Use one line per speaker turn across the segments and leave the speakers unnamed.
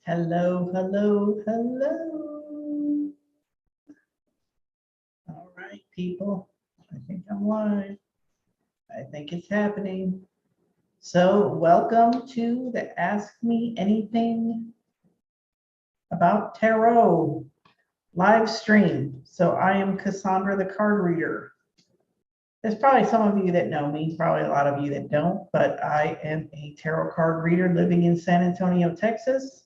Hello, hello, hello. All right, people. I think I'm live. I think it's happening. So, welcome to the Ask Me Anything About Tarot live stream. So, I am Cassandra, the card reader. There's probably some of you that know me, probably a lot of you that don't, but I am a tarot card reader living in San Antonio, Texas.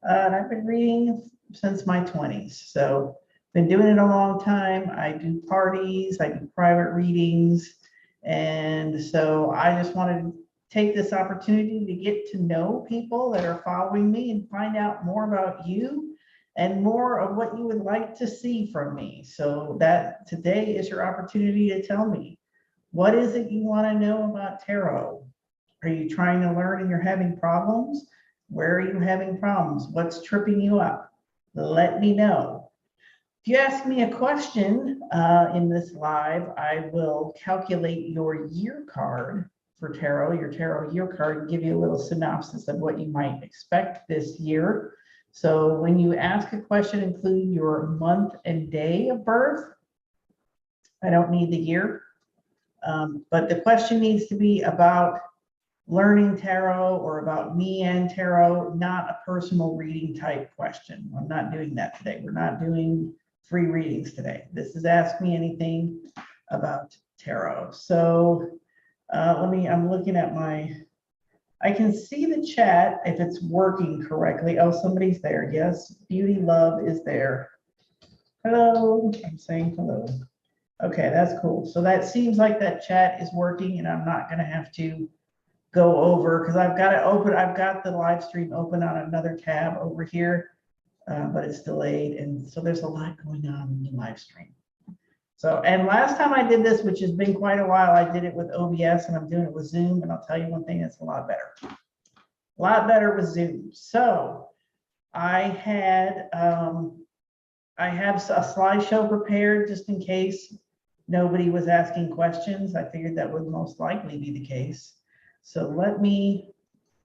And I've been reading since my 20s. So been doing it a long time. I do parties, I do private readings. And so I just wanted to take this opportunity to get to know people that are following me and find out more about you and more of what you would like to see from me. So that today is your opportunity to tell me, what is it you want to know about tarot? Are you trying to learn and you're having problems? Where are you having problems? What's tripping you up? Let me know. If you ask me a question in this live, I will calculate your year card for tarot, your tarot year card, and give you a little synopsis of what you might expect this year. So when you ask a question, include your month and day of birth. I don't need the year, but the question needs to be about learning tarot or about me and tarot, not a personal reading type question. I'm not doing that today. We're not doing free readings today. This is Ask Me Anything About Tarot. So I'm looking at I can see the chat if it's working correctly. Oh, somebody's there. Yes, Beauty Love is there. Hello, I'm saying hello. Okay, that's cool. So that seems like that chat is working and I'm not gonna have to go over because I've got it open. I've got the live stream open on another tab over here, but it's delayed. And so there's a lot going on in the live stream. So, and last time I did this, which has been quite a while, I did it with OBS and I'm doing it with Zoom. And I'll tell you one thing, it's a lot better with Zoom. So I have a slideshow prepared just in case nobody was asking questions. I figured that would most likely be the case. So let me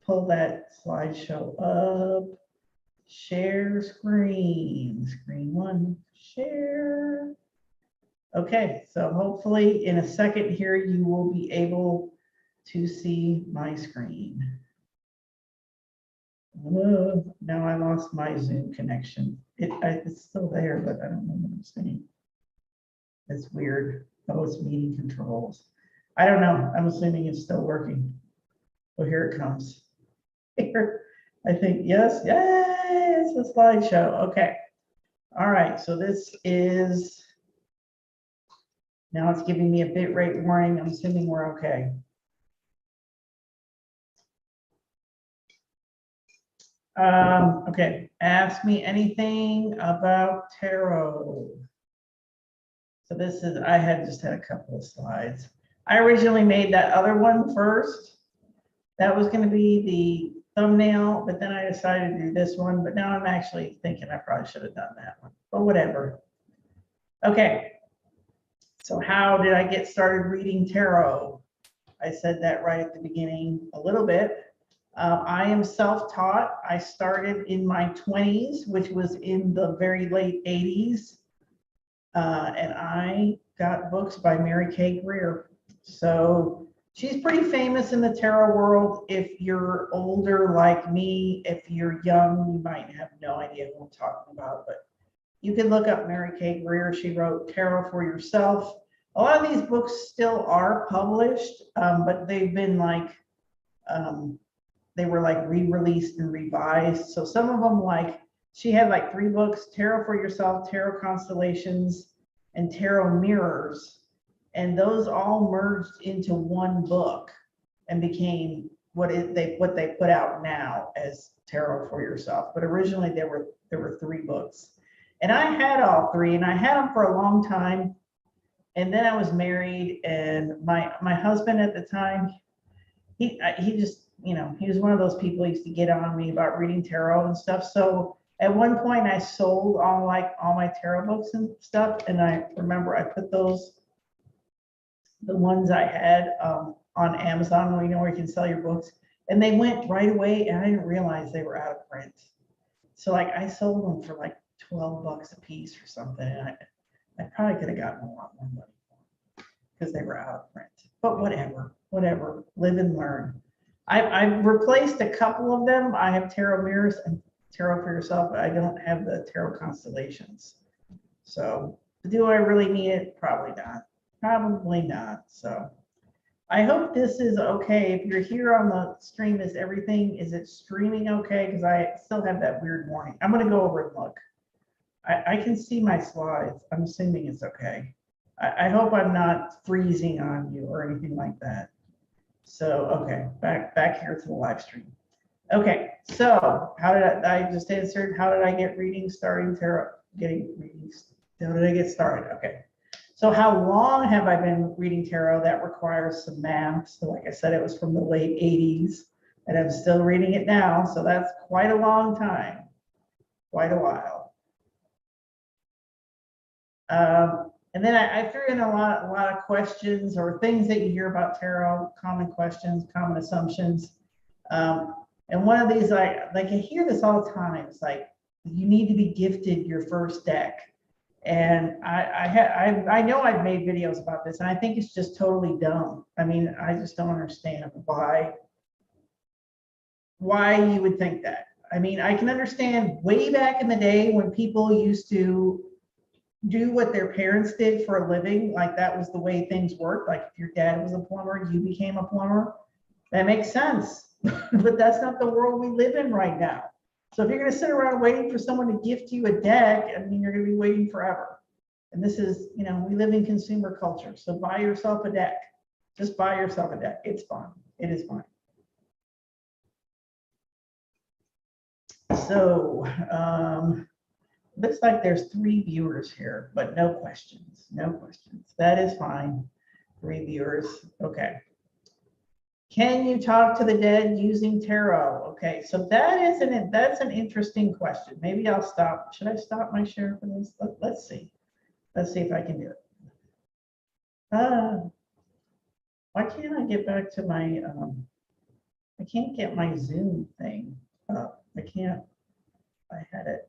pull that slideshow up, share screen 1, share. Okay, so hopefully in a second here, you will be able to see my screen. Now I lost my Zoom connection. It's still there, but I don't know what I'm saying. It's weird. Oh, it's meeting controls. I don't know. I'm assuming it's still working. Oh, here it comes. Here, I think, yes, yay, it's a slideshow. Okay. All right, so this is, now it's giving me a bit rate warning. I'm assuming we're okay. Okay, ask me anything about tarot. So this is, just had a couple of slides. I originally made that other one first. That was going to be the thumbnail, but then I decided to do this one, but now I'm actually thinking I probably should have done that one, but whatever. Okay, so how did I get started reading tarot? I said that right at the beginning a little bit. I am self-taught. I started in my 20s, which was in the very late 80s, and I got books by Mary Kay Greer. So she's pretty famous in the tarot world. If you're older like me, if you're young, you might have no idea what I'm talking about, but you can look up Mary Kay Greer. She wrote Tarot for Yourself. A lot of these books still are published, but they've been they were re-released and revised. So some of them, she had 3 books, Tarot for Yourself, Tarot Constellations, and Tarot Mirrors. And those all merged into one book and became what they put out now as Tarot for Yourself. But originally there were 3 books, and I had all 3, and I had them for a long time. And then I was married, and my husband at the time, he just, he was one of those people who used to get on me about reading tarot and stuff. So at one point I sold all my tarot books and stuff, and I remember I put the ones I had on Amazon, where you can sell your books, and they went right away, and I didn't realize they were out of print. So like I sold them for like 12 bucks a piece or something. And I probably could have gotten a lot more money because they were out of print. But whatever, live and learn. I've replaced a couple of them. I have tarot mirrors and tarot for yourself, but I don't have the tarot constellations. So do I really need it? Probably not. Probably not. So I hope this is okay. If you're here on the stream, is it streaming okay? Because I still have that weird warning. I'm going to go over and look. I can see my slides. I'm assuming it's okay. I hope I'm not freezing on you or anything like that. So, okay, back here to the live stream. Okay, so how did I just answered, how did I get readings starting tarot? Getting readings, how did I get started? Okay. So how long have I been reading tarot? That requires some math. So like I said, it was from the late 80s and I'm still reading it now. So that's quite a long time, quite a while. And then I threw in a lot of questions or things that you hear about tarot, common questions, common assumptions. And one of these, like I hear this all the time. It's like, you need to be gifted your first deck. And I know I've made videos about this, and I think it's just totally dumb. I mean, I just don't understand why you would think that. I mean, I can understand way back in the day when people used to do what their parents did for a living, like that was the way things worked. Like if your dad was a plumber, you became a plumber. That makes sense. But that's not the world we live in right now. So if you're going to sit around waiting for someone to gift you a deck, I mean, you're going to be waiting forever. And this is, you know, we live in consumer culture. So buy yourself a deck. Just buy yourself a deck. It's fun. It is fun. So, looks like there's 3 viewers here, but no questions. No questions. That is fine. 3 viewers. Okay. Can you talk to the dead using tarot? Okay, so that's an interesting question. Maybe I'll stop. Should I stop my share for this? Let's see. Let's see if I can do it. Why can't I get back to my, I can't get my Zoom thing up. I can't, I had it.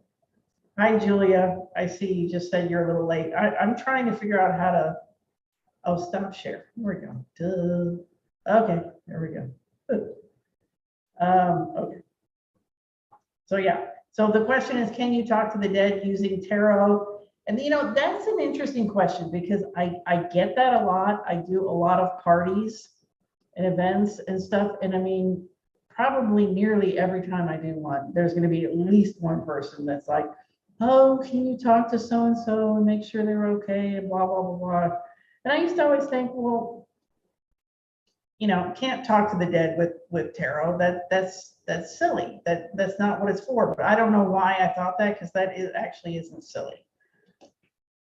Hi, Julia. I see you just said you're a little late. I'm trying to figure out how to, oh, stop share. Here we go. Duh. Okay, there we go. Okay. So yeah, so the question is, can you talk to the dead using tarot? And you know, that's an interesting question because I get that a lot. I do a lot of parties and events and stuff. And I mean, probably nearly every time I do one, there's going to be at least one person that's like, oh, can you talk to so-and-so and make sure they're okay and blah, blah, blah, blah. And I used to always think, well, you know, can't talk to the dead with tarot. That's silly. That's not what it's for. But I don't know why I thought that, because that actually isn't silly.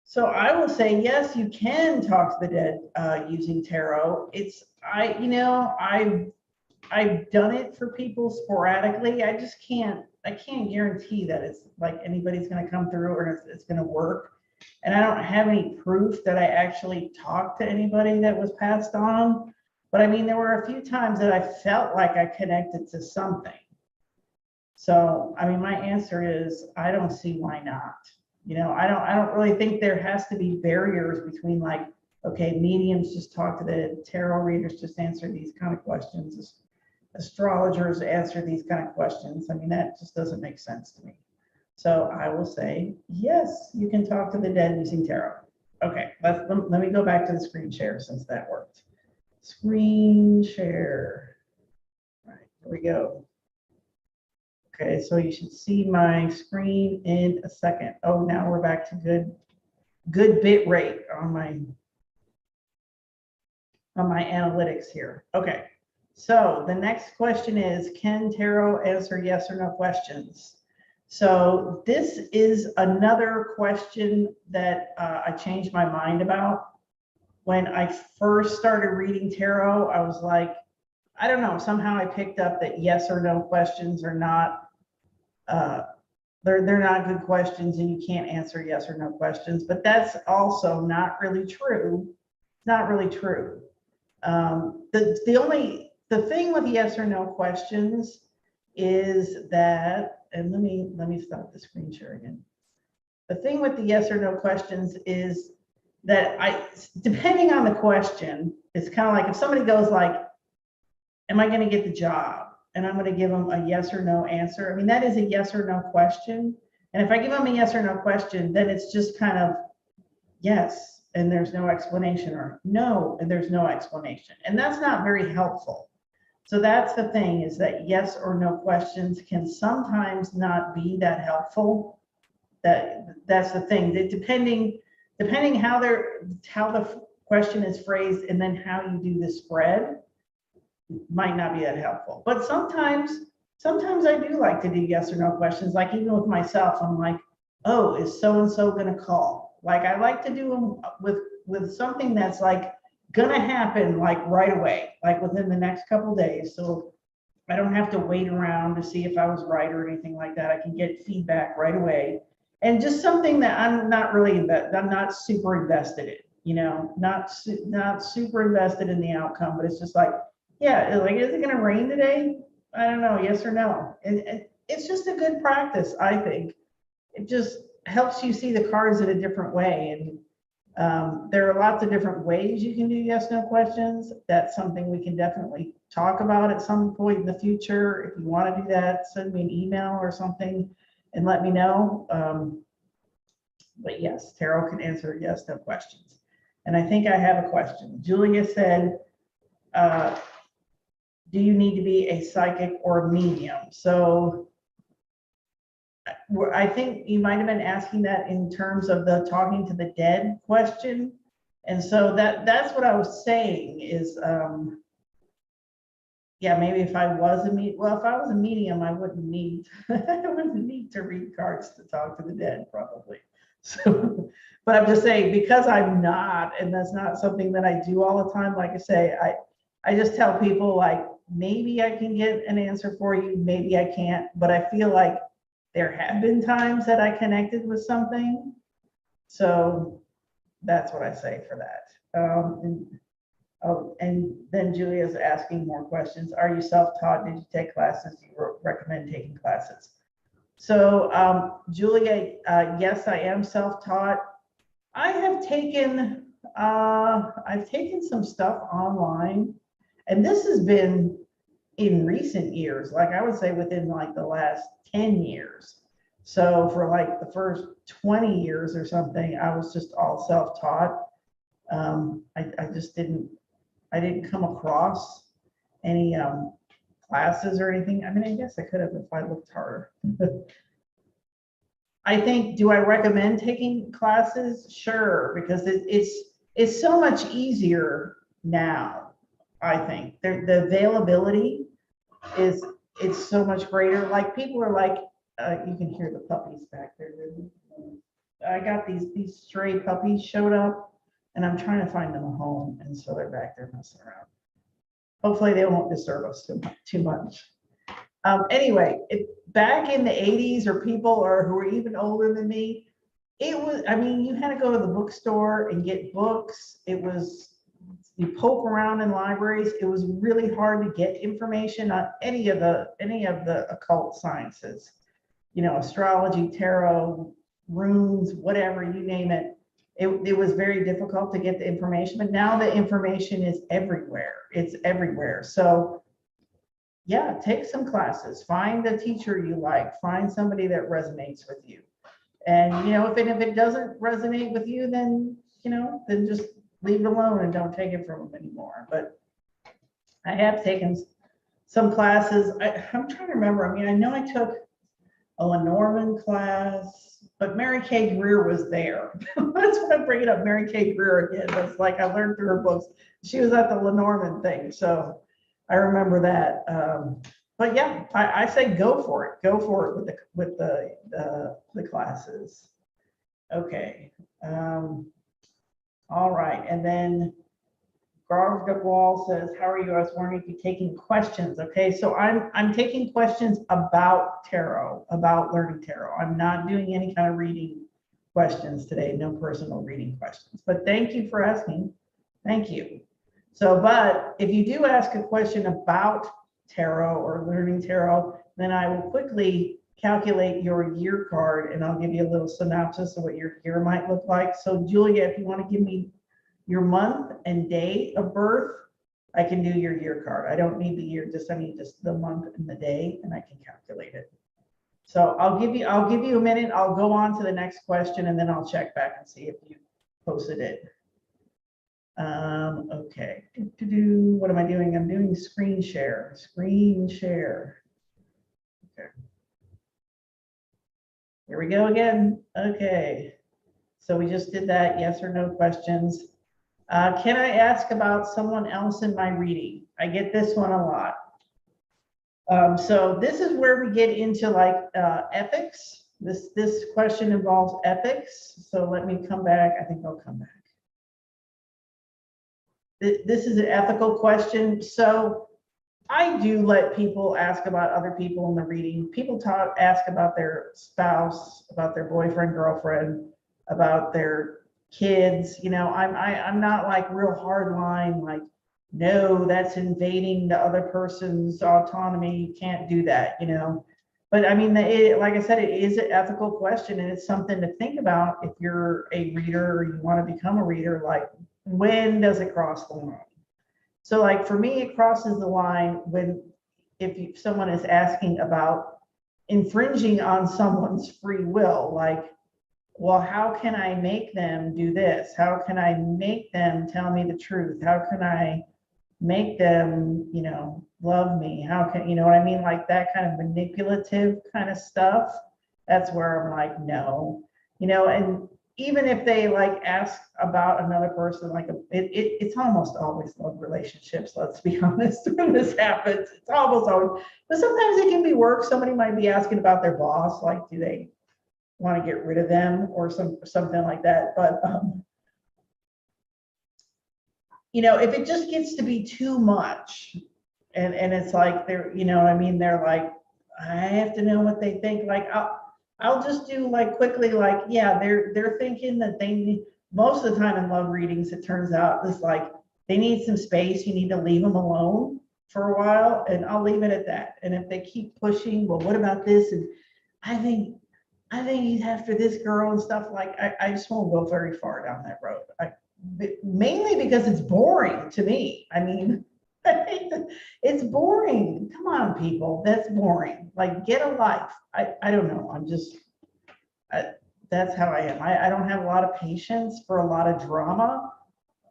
So I will say, yes, you can talk to the dead using tarot. I've done it for people sporadically. I can't guarantee that it's like anybody's going to come through or it's going to work. And I don't have any proof that I actually talked to anybody that was passed on. But I mean, there were a few times that I felt like I connected to something. So, I mean, my answer is, I don't see why not. You know, I don't really think there has to be barriers between like, okay, mediums just talk to the tarot readers, just answer these kind of questions. Astrologers answer these kind of questions. I mean, that just doesn't make sense to me. So I will say, yes, you can talk to the dead using tarot. Okay, let me go back to the screen share since that worked. Screen share. All right, here we go. Okay, so you should see my screen in a second. Oh, now we're back to good bit rate on my analytics here. Okay, so the next question is, can tarot answer yes or no questions? So this is another question that I changed my mind about. When I first started reading tarot, I was like, I don't know, somehow I picked up that yes or no questions are not, they're not good questions and you can't answer yes or no questions, but that's also not really true. Not really true. The thing with yes or no questions is that, and let me stop the screen share again. The thing with the yes or no questions is that depending on the question, it's kind of like if somebody goes like, am I going to get the job? And I'm going to give them a yes or no answer. I mean, that is a yes or no question. And if I give them a yes or no question, then it's just kind of yes, and there's no explanation, or no, and there's no explanation. And that's not very helpful. So that's the thing, is that yes or no questions can sometimes not be that helpful. That's the thing, that depending how the question is phrased and then how you do the spread might not be that helpful. But sometimes I do like to do yes or no questions. Like even with myself, I'm like, oh, is so-and-so going to call? Like I like to do them with something that's like going to happen like right away, like within the next couple of days. So I don't have to wait around to see if I was right or anything like that. I can get feedback right away. And just something that I'm not super invested in, you know, not super invested in the outcome, but it's just like, yeah, like, is it going to rain today? I don't know, yes or no. And it's just a good practice, I think. It just helps you see the cards in a different way. And there are lots of different ways you can do yes, no questions. That's something we can definitely talk about at some point in the future. If you want to do that, send me an email or something and let me know. But yes, tarot can answer yes, no questions. And I think I have a question. Julia said, do you need to be a psychic or a medium? So I think you might have been asking that in terms of the talking to the dead question. And so that's what I was saying is, yeah, maybe if I was a medium, I wouldn't need to read cards to talk to the dead, probably. So, but I'm just saying, because I'm not, and that's not something that I do all the time. Like I say, I just tell people like, maybe I can get an answer for you, maybe I can't, but I feel like there have been times that I connected with something. So that's what I say for that. And then Julia's asking more questions. Are you self-taught? Did you take classes? Do you recommend taking classes? So Julia, yes, I am self-taught. I've taken some stuff online, and this has been in recent years, like I would say within like the last 10 years. So for like the first 20 years or something, I was just all self-taught. I didn't come across any classes or anything. I mean, I guess I could have if I looked harder. I think, do I recommend taking classes? Sure, because it's so much easier now. I think the availability it's so much greater. Like people are like, you can hear the puppies back there. I got these stray puppies showed up, and I'm trying to find them a home, and so they're back there messing around. Hopefully they won't disturb us too much. Anyway, back in the 80s, or people who are even older than me, it was, I mean, you had to go to the bookstore and get books. You poke around in libraries. It was really hard to get information on any of the occult sciences, you know, astrology, tarot, runes, whatever, you name it. It was very difficult to get the information, but now the information is everywhere. It's everywhere. So yeah, take some classes, find a teacher you like, find somebody that resonates with you. And, you know, if it doesn't resonate with you, then, you know, then just leave it alone and don't take it from them anymore. But I have taken some classes. I'm trying to remember. I mean, I know I took a Lenormand class, but Mary Kay Greer was there. That's why I'm bringing up Mary Kay Greer again. That's like I learned through her books. She was at the Lenormand thing, so I remember that. But yeah, I say go for it. Go for it with the classes. Okay. All right, and then Garv Wall says, "How are you? I was wondering if you're taking questions." Okay, so I'm taking questions about tarot, about learning tarot. I'm not doing any kind of reading questions today. No personal reading questions. But thank you for asking. Thank you. So, but if you do ask a question about tarot or learning tarot, then I will quickly calculate your year card and I'll give you a little synopsis of what your year might look like. So Julia, if you want to give me your month and day of birth, I can do your year card. I don't need the year, I need just the month and the day, and I can calculate it. So I'll give you a minute. I'll go on to the next question and then I'll check back and see if you posted it. Okay. What am I doing? I'm doing screen share. Screen share. Okay. Here we go again. Okay. So we just did that. Yes or no questions. Can I ask about someone else in my reading? I get this one a lot. So this is where we get into like ethics. This question involves ethics. So let me come back. I think I'll come back. This is an ethical question. So I do let people ask about other people in the reading. People ask about their spouse, about their boyfriend, girlfriend, about their kids. You know, I'm not like real hard line, like, no, that's invading the other person's autonomy. You can't do that, you know. But I mean, like I said, it is an ethical question, and it's something to think about if you're a reader or you want to become a reader. Like, when does it cross the line? So like for me, it crosses the line when if someone is asking about infringing on someone's free will, like, well, how can I make them do this? How can I make them tell me the truth? How can I make them, you know, love me? How can, you know what I mean? Like that kind of manipulative kind of stuff. That's where I'm like, no, you know, and even if they like ask about another person, like it's almost always love relationships. Let's be honest, when this happens, it's almost always, but sometimes it can be work. Somebody might be asking about their boss, like, do they want to get rid of them or something like that. But, you know, if it just gets to be too much and it's like, they're, you know what I mean? They're like, I have to know what they think. Like, I'll just do like quickly, like, yeah, they're thinking that they need, most of the time in love readings, it turns out it's like, they need some space. You need to leave them alone for a while, and I'll leave it at that. And if they keep pushing, well, what about this? And I think he's after this girl and stuff, like, I just won't go very far down that road. Mainly because it's boring to me. I mean, it's boring. Come on, people, that's boring. Like, get a life. I don't know. I'm just, that's how I am. I don't have a lot of patience for a lot of drama,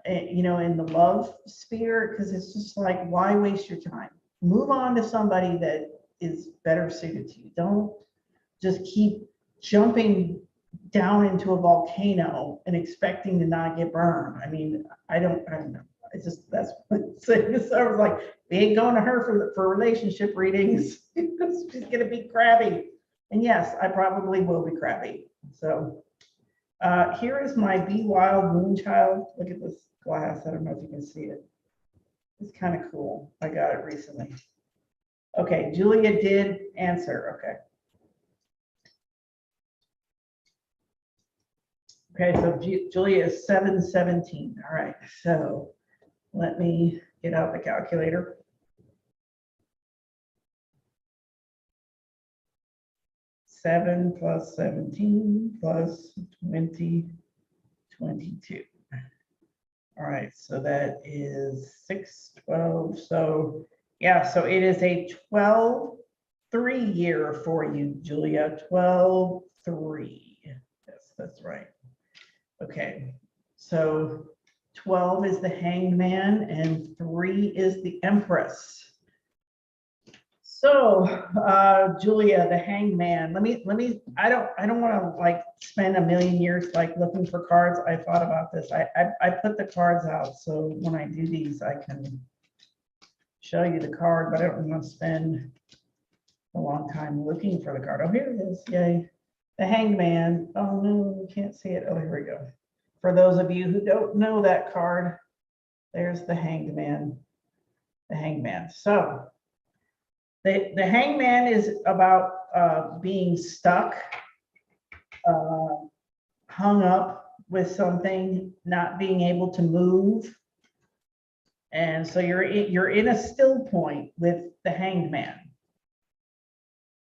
you know, in the love sphere, because it's just like, why waste your time? Move on to somebody that is better suited to you. Don't just keep jumping down into a volcano and expecting to not get burned. I mean, I don't know. It's just, that's what I'm saying. So I was like, we ain't going to her for relationship readings. She's gonna be crabby. And yes, I probably will be crabby. So here is my Be Wild Moonchild. Look at this glass. I don't know if you can see it. It's kind of cool. I got it recently. Okay, Julia did answer. Okay. Okay, so Julia is 717. All right, so let me get out the calculator. Seven plus 17 plus 20, 22. All right, so that is 6, 12. So yeah, so it is a 12-3 year for you, Julia. 12-3. Yes, that's right. Okay, so 12 is the Hanged Man and 3 is the Empress. So Julia, the Hanged Man, let me I don't want to like spend a million years like looking for cards. I thought about this. I put the cards out, so when I do these I can show you the card, but I don't want to spend a long time looking for the card. Oh, here it is. Yay. The Hanged Man. Oh no, you can't see it. Oh, here we go. For those of you who don't know that card, there's the Hanged Man. The Hanged Man. So the Hanged Man is about being stuck, hung up with something, not being able to move. And so you're in a still point with the Hanged Man.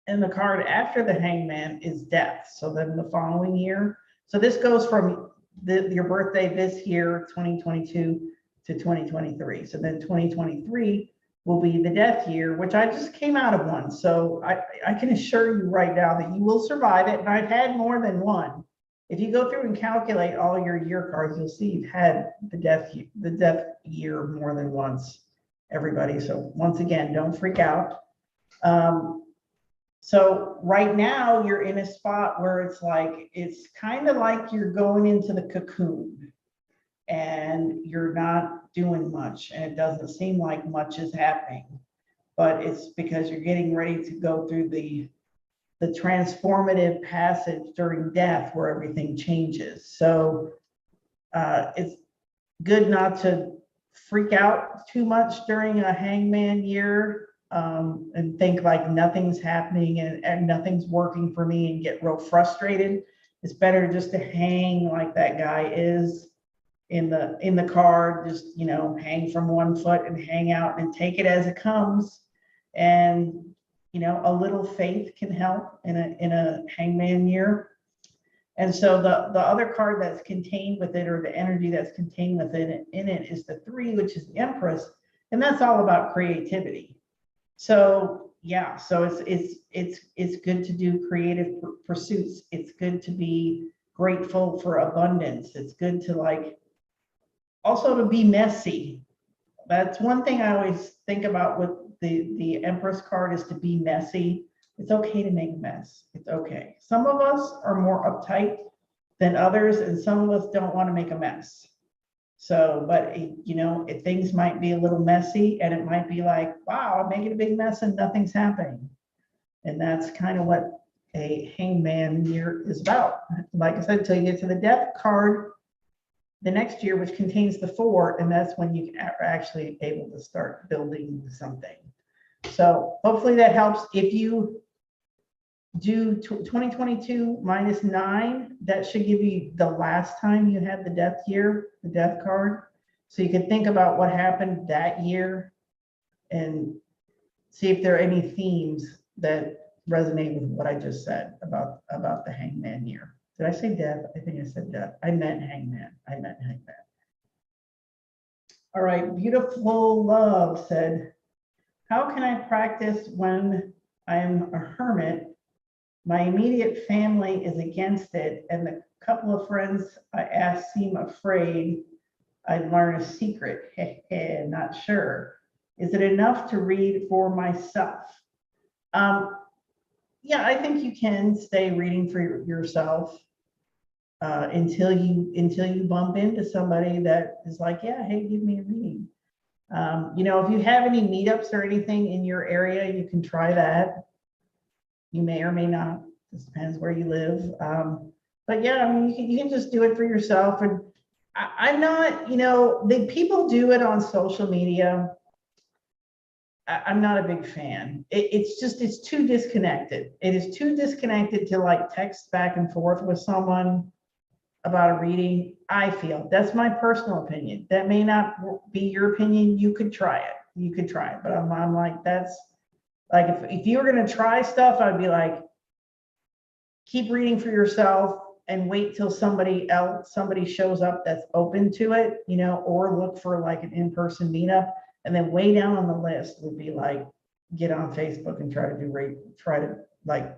And the card after the Hanged Man is death. So then the following year, so this goes from your birthday this year, 2022 to 2023. So then 2023 will be the death year, which I just came out of one. So I can assure you right now that you will survive it. And I've had more than one. If you go through and calculate all your year cards, you'll see you've had the death year more than once, everybody. So once again, don't freak out. So right now you're in a spot where it's kind of like you're going into the cocoon and you're not doing much, and it doesn't seem like much is happening, but it's because you're getting ready to go through the transformative passage during death where everything changes. So it's good not to freak out too much during a hangman year. And think like nothing's happening and nothing's working for me and get real frustrated. It's better just to hang like that guy is in the card, just, hang from one foot and hang out and take it as it comes. And, a little faith can help in a hangman year. And so the other card that's contained with it, or the energy that's contained within it, is the 3, which is the Empress. And that's all about creativity. So yeah, so it's good to do creative pursuits. It's good to be grateful for abundance. It's good to also to be messy. That's one thing I always think about with the Empress card, is to be messy. It's okay to make a mess. It's okay. Some of us are more uptight than others, and some of us don't want to make a mess. So, but if things might be a little messy, and it might be like, wow, I'm making a big mess and nothing's happening. And that's kind of what a hangman year is about. Like I said, until you get to the death card the next year, which contains the 4, and that's when you are actually able to start building something. So hopefully that helps. If you do 2022 minus 9, that should give you the last time you had the death year, the death card. So you can think about what happened that year and see if there are any themes that resonate with what I just said about the hangman year. Did I say death? I think I said death. I meant hangman. All right, beautiful love said, how can I practice when I'm a hermit? My immediate family is against it, and the couple of friends I asked seem afraid I'd learn a secret. Not sure. Is it enough to read for myself? Yeah, I think you can stay reading for yourself until you bump into somebody that is like, yeah, hey, give me a reading. If you have any meetups or anything in your area, you can try that. You may or may not. This depends where you live. But yeah, I mean, you can just do it for yourself. And I'm not, the people do it on social media. I'm not a big fan. It's too disconnected. It is too disconnected to text back and forth with someone about a reading. I feel that's my personal opinion. That may not be your opinion. You could try it. But I'm like, that's like, if you were going to try stuff, I'd be like, keep reading for yourself and wait till somebody shows up that's open to it, or look for an in-person meetup. And then way down on the list would be get on Facebook and try to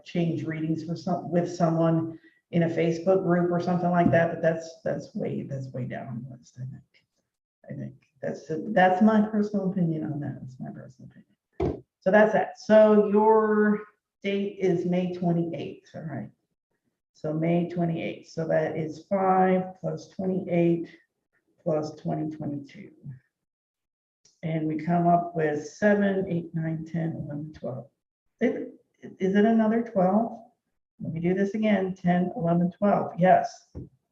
change readings with someone in a Facebook group or something like that. But that's way down on the list. I think that's my personal opinion on that. That's my personal opinion. So that's that. So your date is May 28th. All right. So May 28th. So that is 5 plus 28 plus 2022. And we come up with 7, 8, 9, 10, 11, 12. Is it another 12? Let me do this again. 10, 11, 12. Yes.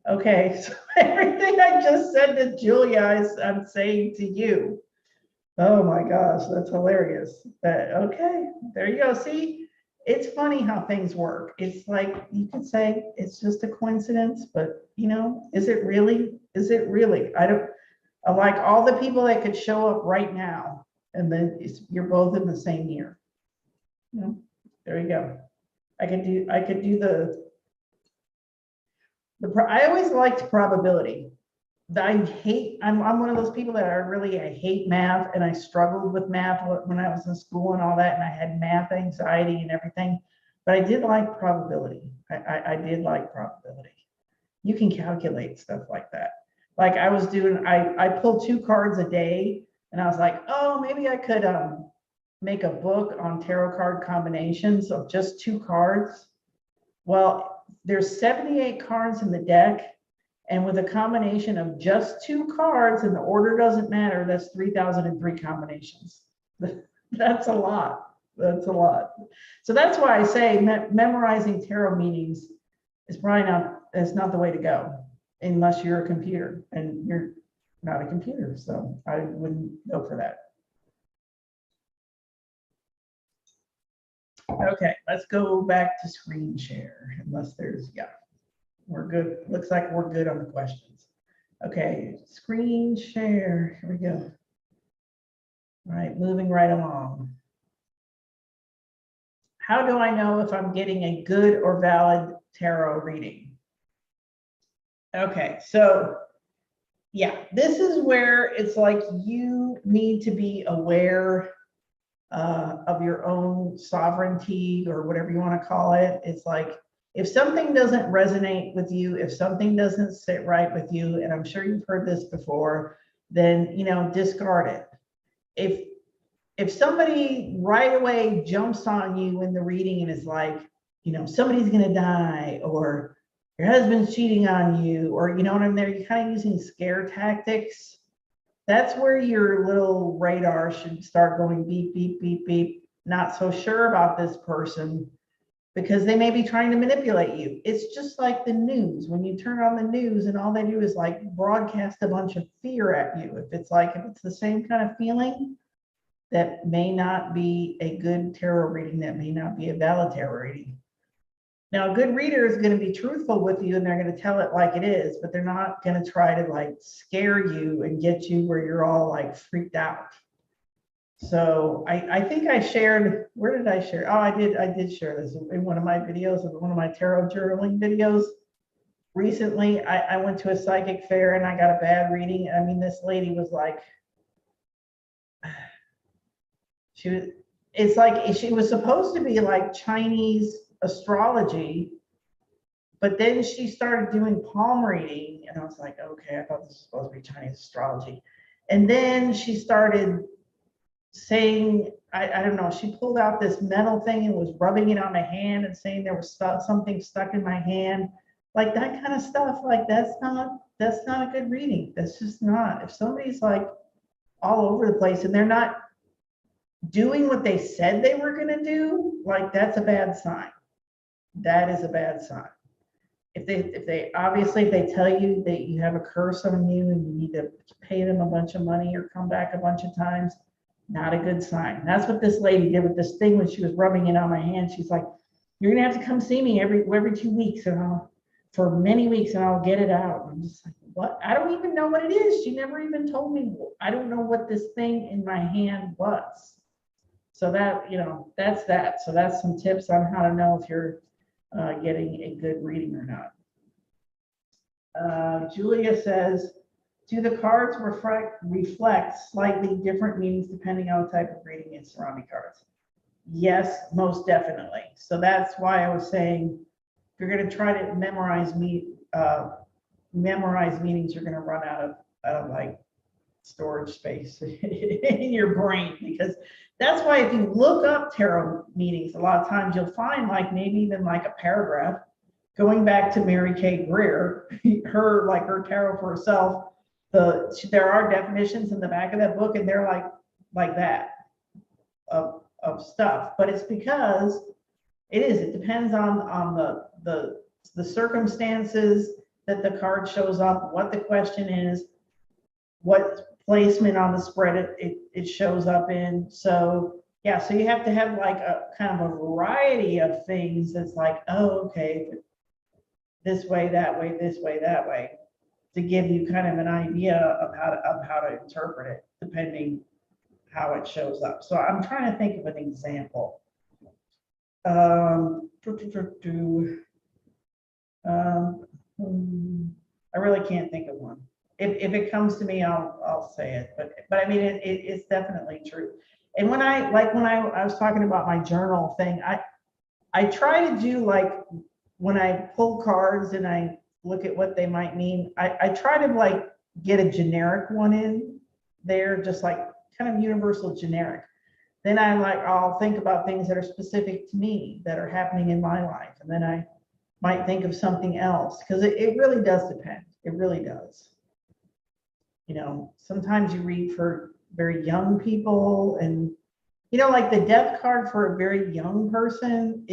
Okay. So everything I just said to Julia, I'm saying to you. Oh my gosh, that's hilarious. Okay, there you go. See, it's funny how things work. It's like you could say it's just a coincidence, but is it really? Is it really? Like all the people that could show up right now, and then you're both in the same year. There you go. I could do I always liked probability. I'm one of those people that I hate math, and I struggled with math when I was in school and all that, and I had math anxiety and everything, but I did like probability. I did like probability. You can calculate stuff like that. Like I pulled 2 cards a day, and I was like, oh, maybe I could make a book on tarot card combinations of just 2 cards. Well, there's 78 cards in the deck, and with a combination of just 2 cards, and the order doesn't matter, that's 3,003 combinations. That's a lot. That's a lot. So that's why I say memorizing tarot meanings is probably not the way to go, unless you're a computer, and you're not a computer. So I wouldn't go for that. Okay, let's go back to screen share, unless there's, yeah, we're good. Looks like we're good on the questions. Okay, screen share, here we go. All right, moving right along. How do I know if I'm getting a good or valid tarot reading? Okay, so yeah, this is where it's like you need to be aware of your own sovereignty, or whatever you want to call it. It's like, if something doesn't resonate with you, if something doesn't sit right with you, and I'm sure you've heard this before, then, discard it. If somebody right away jumps on you in the reading and is like, somebody's going to die, or your husband's cheating on you, or, and you're kind of using scare tactics, that's where your little radar should start going beep, beep, beep, beep. Not so sure about this person, because they may be trying to manipulate you. It's just like the news. When you turn on the news and all they do is like broadcast a bunch of fear at you. If it's the same kind of feeling, that may not be a good tarot reading, that may not be a valid tarot reading. Now, a good reader is going to be truthful with you, and they're going to tell it like it is, but they're not going to try to scare you and get you where you're all freaked out. So I think I shared, where did I share? Oh, I did share this in one of my videos, one of my tarot journaling videos. Recently, I went to a psychic fair and I got a bad reading. I mean, this lady was like, it's like she was supposed to be like Chinese astrology, but then she started doing palm reading, and I was like, okay, I thought this was supposed to be Chinese astrology. And then she started saying, I don't know, she pulled out this metal thing and was rubbing it on my hand and saying there was something stuck in my hand, like that kind of stuff. Like that's not a good reading. That's just not. If somebody's all over the place and they're not doing what they said they were going to do, that's a bad sign. That is a bad sign. If they tell you that you have a curse on you and you need to pay them a bunch of money or come back a bunch of times, not a good sign. That's what this lady did with this thing when she was rubbing it on my hand. She's like, you're gonna have to come see me every 2 weeks, and for many weeks, and I'll get it out. I'm just like, what? I don't even know what it is. She never even told me. I don't know what this thing in my hand was. So that, that's that. So that's some tips on how to know if you're getting a good reading or not. Julia says, do the cards reflect slightly different meanings depending on the type of reading it's surrounding cards? Yes, most definitely. So that's why I was saying, if you're going to try to memorize meanings, you're going to run out of storage space in your brain, because that's why if you look up tarot meanings, a lot of times you'll find maybe even a paragraph going back to Mary Kay Greer, her tarot for herself. There are definitions in the back of that book, and they're like that of stuff, but it's because it depends on the circumstances that the card shows up, what the question is, what placement on the spread it shows up in. So yeah, so you have to have a kind of a variety of things. That's oh, okay, this way, that way, this way, that way. to give you kind of an idea of how to interpret it, depending how it shows up. So I'm trying to think of an example. I really can't think of one. If it comes to me, I'll say it. But I mean, it's definitely true. And when I was talking about my journal thing, I try to do like when I pull cards and I look at what they might mean, I try to like get a generic one in there, just like kind of universal generic. Then I'll think about things that are specific to me that are happening in my life. And then I might think of something else, because it really does depend. It really does. You know, sometimes you read for very young people, and, you know, like the death card for a very young person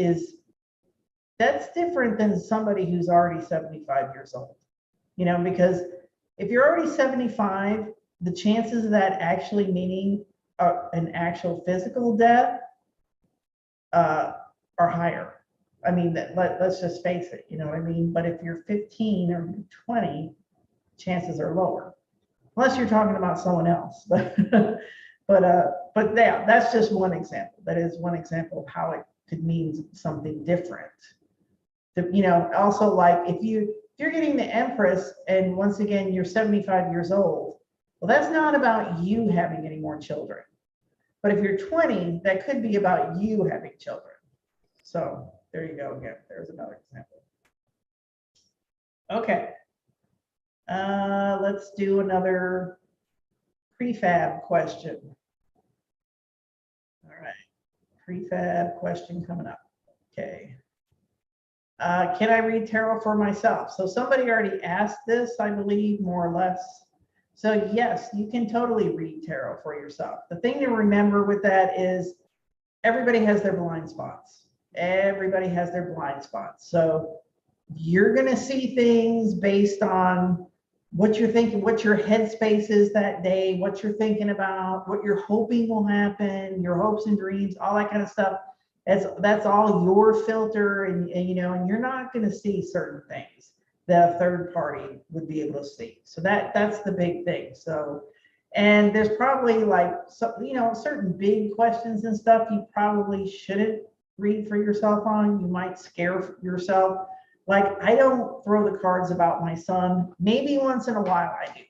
that's different than somebody who's already 75 years old, you know, because if you're already 75, the chances of that actually meaning an actual physical death are higher. I mean, let's just face it, you know what I mean? But if you're 15 or 20, chances are lower, unless you're talking about someone else. But yeah, that's just one example. That is one example of how it could mean something different. You know, also like if you're getting the Empress, and once again you're 75 years old, well, that's not about you having any more children. But if you're 20, that could be about you having children. So there you go again. There's another example. Okay. Let's do another prefab question. All right. Prefab question coming up. Okay. Can I read tarot for myself? So somebody already asked this, I believe, more or less. So yes, you can totally read tarot for yourself. The thing to remember with that is everybody has their blind spots. Everybody has their blind spots. So you're going to see things based on what you're thinking, what your headspace is that day, what you're thinking about, what you're hoping will happen, your hopes and dreams, all that kind of stuff. That's all your filter, and you know, and you're not going to see certain things that a third party would be able to see. So that's the big thing. So, and there's probably like, you know, certain big questions and stuff you probably shouldn't read for yourself on. You might scare yourself. Like, I don't throw the cards about my son. Maybe once in a while I do.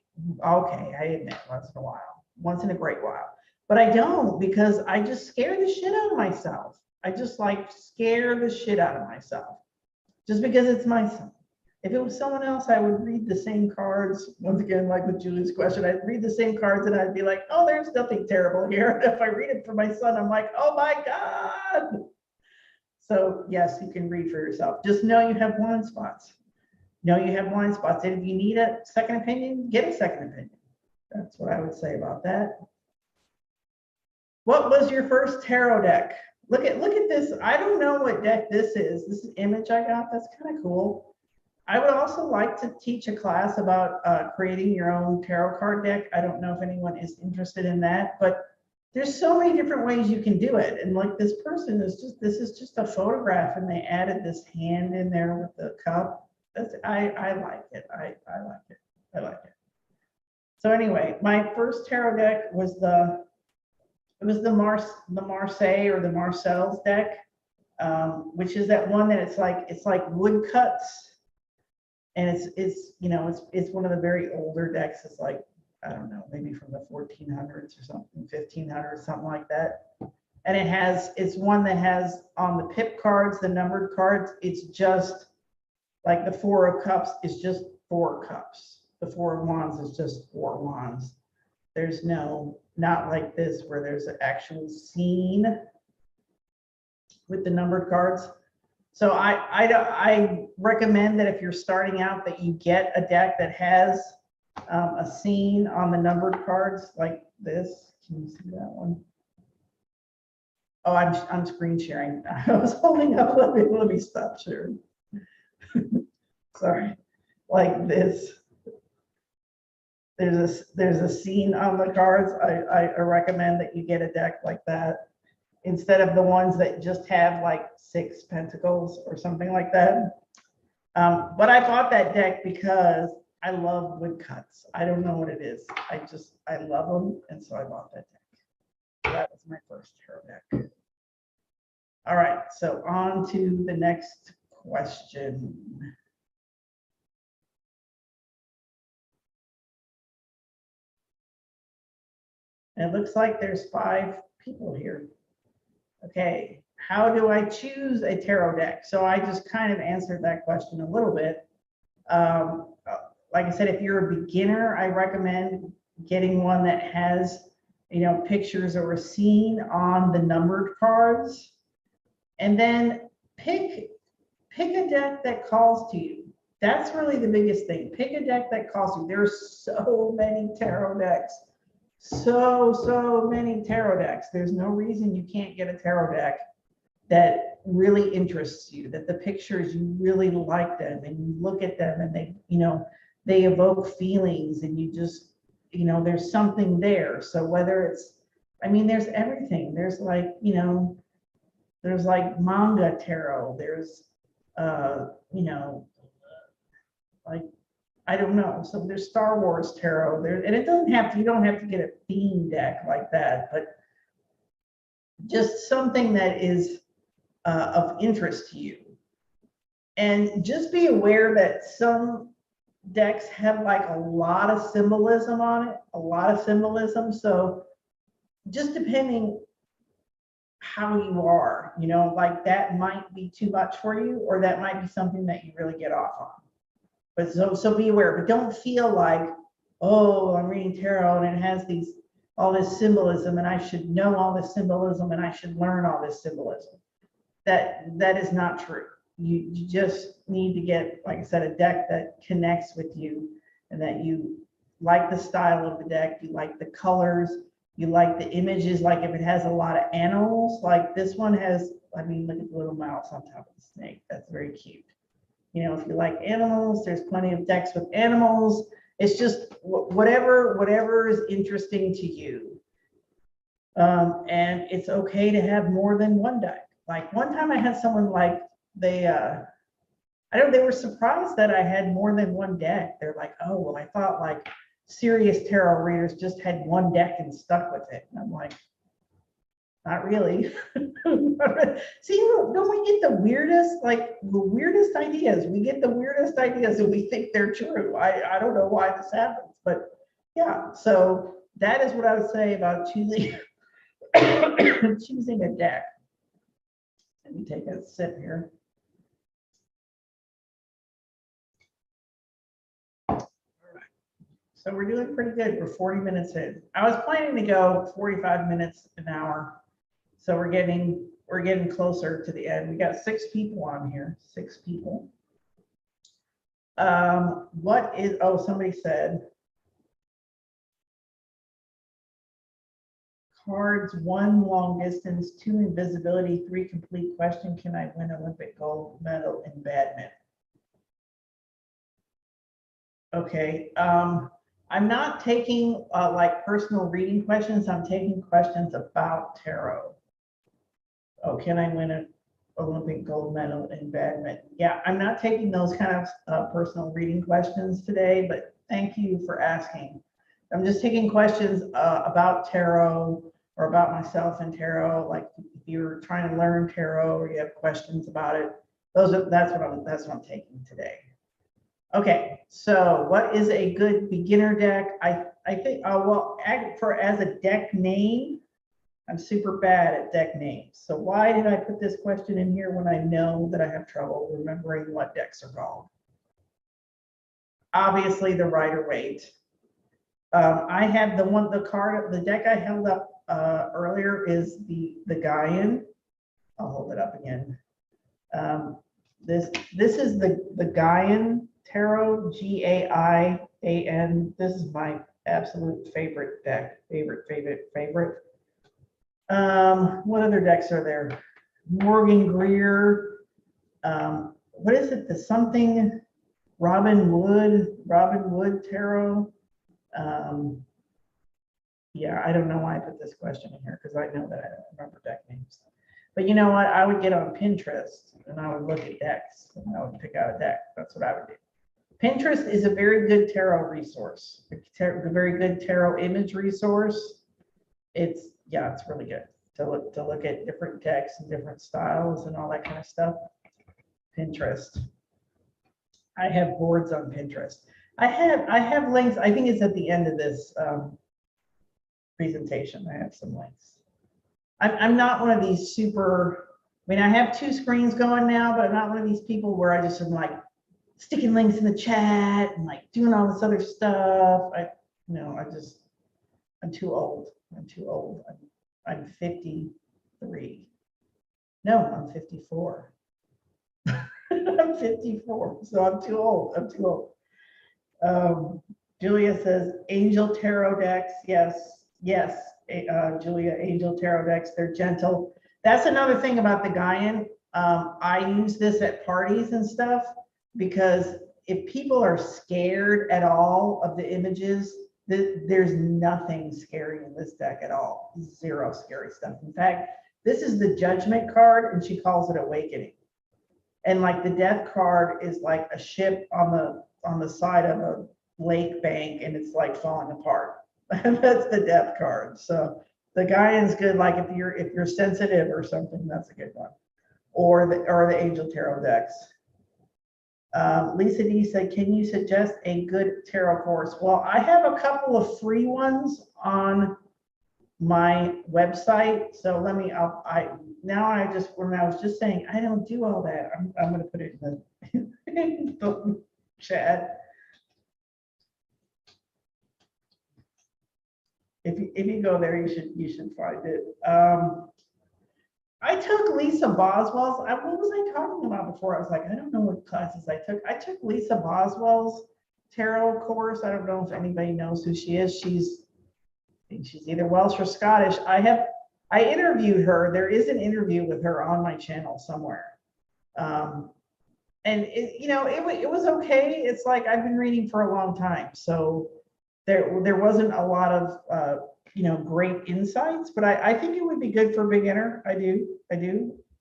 Okay, I admit, once in a while, once in a great while. But I don't, because I just scare the shit out of myself. I just like scare the shit out of myself just because it's my son. If it was someone else, I would read the same cards. Once again, like with Julie's question, I'd read the same cards and I'd be like, oh, there's nothing terrible here. And if I read it for my son, I'm like, oh my God. So yes, you can read for yourself. Just know you have blind spots. Know you have blind spots. And if you need a second opinion, get a second opinion. That's what I would say about that. What was your first tarot deck? Look at this. I don't know what deck this is. This is image I got. That's kind of cool. I would also like to teach a class about creating your own tarot card deck. I don't know if anyone is interested in that, but there's so many different ways you can do it. And like this person is just, this is just a photograph, and they added this hand in there with the cup. I like it. I like it. I like it. So anyway, my first tarot deck was the Marseille or the Marcel's deck, which is that one that it's like wood cuts, and it's you know, it's one of the very older decks. It's like, I don't know, maybe from the 1400s or something, 1500s, something like that. And it's one that has on the pip cards, the numbered cards, it's just like the Four of Cups is just 4 cups. The Four of Wands is just 4 wands. There's not like this where there's an actual scene with the numbered cards. So I recommend that if you're starting out, that you get a deck that has a scene on the numbered cards like this. Can you see that one? Oh, I'm screen sharing. I was holding up. Let me stop sharing. Sorry, like this. There's a scene on the cards. I recommend that you get a deck like that instead of the ones that just have like 6 pentacles or something like that. But I bought that deck because I love woodcuts. I don't know what it is. I love them. And so I bought that deck. So that was my first tarot deck. All right, so on to the next question. And it looks like there's 5 people here. Okay, how do I choose a tarot deck? So I just kind of answered that question a little bit. Like I said, if you're a beginner, I recommend getting one that has, pictures or a scene on the numbered cards. And then pick a deck that calls to you. That's really the biggest thing. Pick a deck that calls you. There's so many tarot decks. So many tarot decks. There's no reason you can't get a tarot deck that really interests you, that the pictures, you really like them and you look at them and they evoke feelings and you just, there's something there. So whether it's, there's everything. There's like, there's like manga tarot. There's, like, I don't know. So there's Star Wars tarot there, and it doesn't have to, you don't have to get a theme deck like that, but just something that is of interest to you. And just be aware that some decks have like a lot of symbolism on it, a lot of symbolism. So just depending how you are, like that might be too much for you, or that might be something that you really get off on. But so be aware, but don't feel like, oh, I'm reading tarot and it has all this symbolism and I should know all this symbolism and I should learn all this symbolism. That is not true. You just need to get, like I said, a deck that connects with you and that you like the style of the deck, you like the colors, you like the images, like if it has a lot of animals, like this one has, look at the little mouse on top of the snake. That's very cute. If you like animals, there's plenty of decks with animals. It's just whatever is interesting to you. And it's okay to have more than one deck. Like one time I had someone like, they were surprised that I had more than one deck. They're like, oh, well, I thought like serious tarot readers just had one deck and stuck with it. And I'm like, not really. See, don't we get the weirdest ideas? We get the weirdest ideas and we think they're true. I don't know why this happens, but yeah. So that is what I would say about choosing choosing a deck. Let me take a sip here. All right. So we're doing pretty good. We're 40 minutes in. I was planning to go 45 minutes, an hour. So we're getting closer to the end. We got 6 people on here. 6 people. Somebody said cards, 1 long distance, 2 invisibility, 3 complete question. Can I win Olympic gold medal in badminton? Okay. I'm not taking like personal reading questions. I'm taking questions about tarot. Oh, can I win an Olympic gold medal in badminton? Yeah, I'm not taking those kind of personal reading questions today, but thank you for asking. I'm just taking questions about tarot or about myself and tarot. Like if you're trying to learn tarot or you have questions about it, that's what I'm taking today. Okay, so what is a good beginner deck? I think as a deck name, I'm super bad at deck names. So why did I put this question in here when I know that I have trouble remembering what decks are called? Obviously the Rider-Waite. I have the deck I held up earlier is the Gaian. I'll hold it up again. This is the Gaian Tarot, G-A-I-A-N. This is my absolute favorite deck. Favorite. What other decks are there? Morgan Greer. What is it? The something Robin Wood Tarot. Yeah, I don't know why I put this question in here because I know that I don't remember deck names. But you know what? I would get on Pinterest and I would look at decks and I would pick out a deck. That's what I would do. Pinterest is a very good tarot resource, a very good tarot image resource. It's really good to look at different decks and different styles and all that kind of stuff. Pinterest. I have boards on Pinterest. I have links. I think it's at the end of this presentation. I have some links. I'm not one of these super. I mean, I have 2 screens going now, but I'm not one of these people where I just am like sticking links in the chat and like doing all this other stuff. I'm too old. I'm too old. I'm 53. No, I'm 54. I'm 54, so I'm too old. I'm too old. Julia says angel tarot decks. Yes, Julia, angel tarot decks. They're gentle. That's another thing about the Gaian. I use this at parties and stuff because if people are scared at all of the images, there's nothing scary in this deck at all. Zero scary stuff. In fact, this is the Judgment card, and she calls it Awakening. And like the Death card is like a ship on the side of a lake bank, and it's like falling apart. That's the Death card. So the Gaian's good. Like if you're sensitive or something, that's a good one. Or the Angel Tarot decks. Lisa D said, can you suggest a good tarot course? Well, I have a couple of free ones on my website. So let me, when I was just saying, I don't do all that. I'm going to put it in the chat. If you go there, you should find it. I took Lisa Boswell's. What was I talking about before? I was like, I don't know what classes I took. I took Lisa Boswell's tarot course. I don't know if anybody knows who she is. She's either Welsh or Scottish. I interviewed her. There is an interview with her on my channel somewhere. And it was okay. It's like I've been reading for a long time, so there wasn't a lot of great insights, but I think it would be good for a beginner. I do.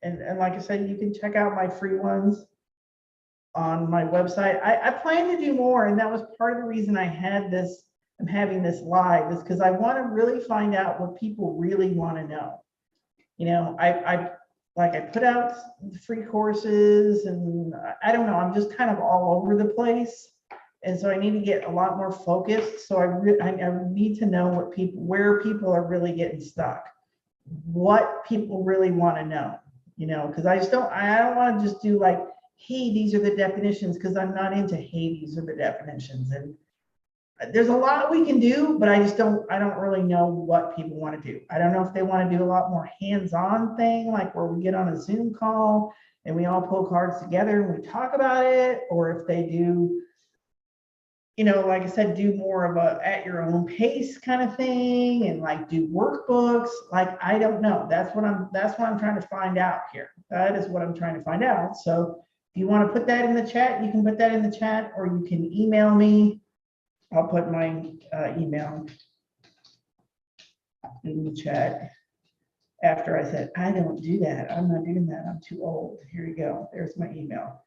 And like I said, you can check out my free ones on my website. I plan to do more, and that was part of the reason I'm having this live, is because I want to really find out what people really want to know. I put out free courses, and I don't know, I'm just kind of all over the place. And so I need to get a lot more focused. So I need to know where people are really getting stuck, what people really want to know, because I don't want to just do like, hey, these are the definitions, because I'm not into, hey, these are the definitions. And there's a lot we can do, but I don't really know what people want to do. I don't know if they want to do a lot more hands-on thing, like where we get on a Zoom call and we all pull cards together and we talk about it, or if they do, like I said, do more of a at your own pace kind of thing, and like do workbooks. Like, I don't know. That's what I'm trying to find out here. That is what I'm trying to find out. So if you want to put that in the chat, you can put that in the chat, or you can email me. I'll put my email in the chat after I said, I don't do that. I'm not doing that. I'm too old. Here you go. There's my email.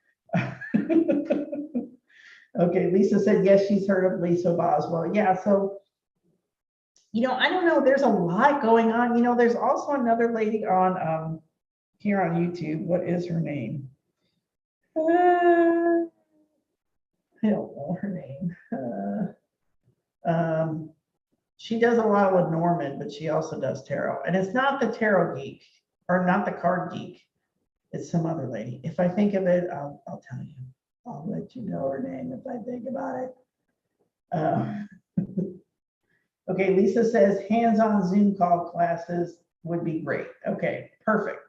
Okay, Lisa said, yes, she's heard of Lisa Boswell. Yeah, so, I don't know. There's a lot going on. There's also another lady on here on YouTube. What is her name? I don't know her name. She does a lot with Norman, but she also does tarot. And it's not the Tarot Geek, or not the Card Geek. It's some other lady. If I think of it, I'll tell you. I'll let you know her name if I think about it. Okay, Lisa says hands-on Zoom call classes would be great. Okay, perfect.